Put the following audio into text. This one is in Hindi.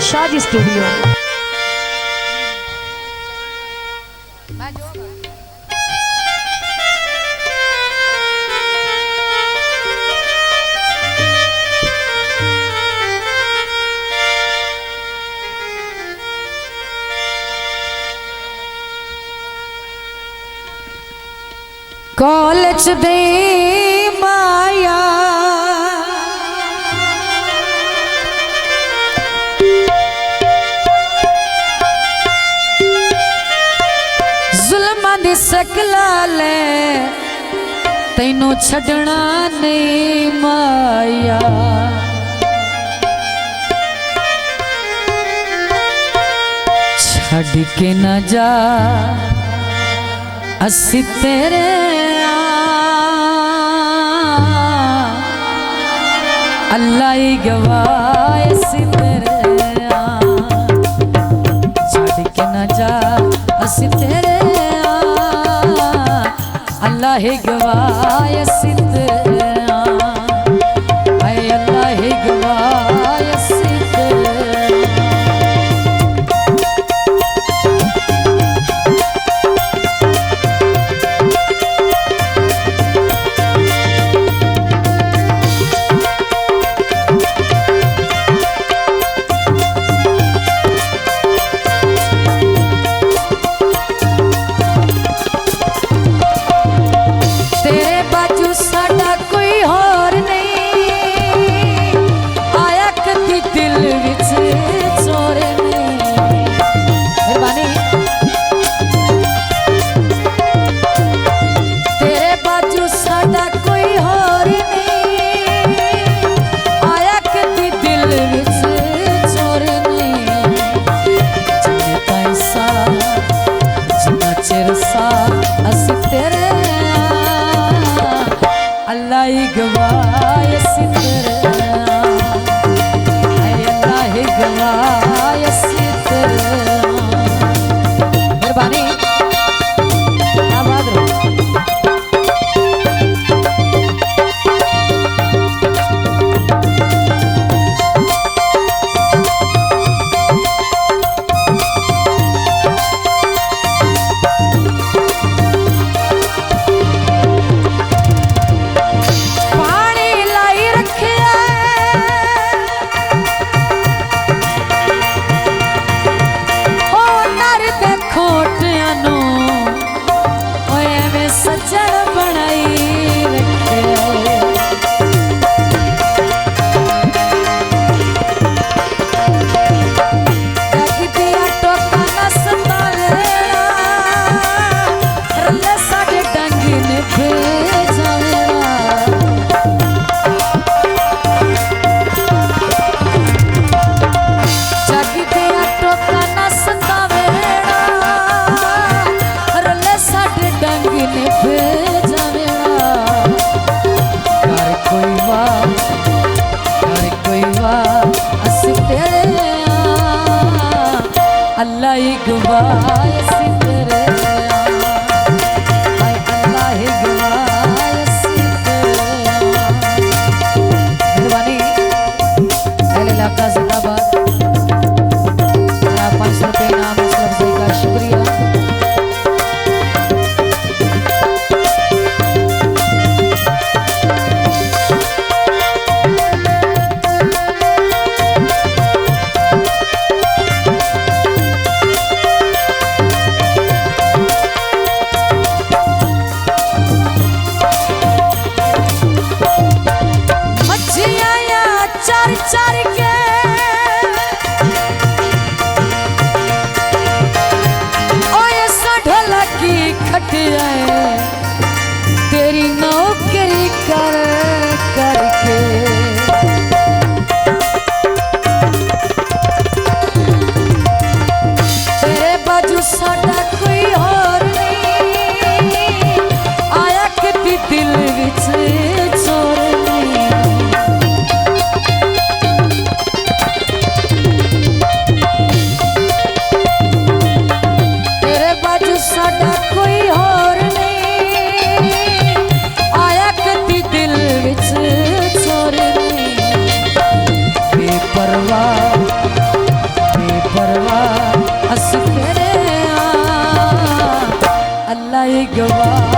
शादी स्टूडियो। कॉलेज दे माया जुल्मां दी सकला ले तैनू छड़ना नहीं माया। छड़ के न जा असी तेरे अल्लाह ही गवाह असी तेरे छड़ के न जा असी तेरे अल्लाह ही गवाह असी तेरे अल्लाह ही गवाह असी तेरे। अल्लाह ही गवाह असी तेरे अल्लाह ही गवाह असी तेरे। मेहरबानी आबाद रहो। अल्लाह ही गवाह असी तेरे अल्लाह ही गवाह असी तेरे। मेहरबानी अहले इलाका जिंदाबाद। 500 रुपये इनाम हौसला अफजाई का शुक्रिया। गवाए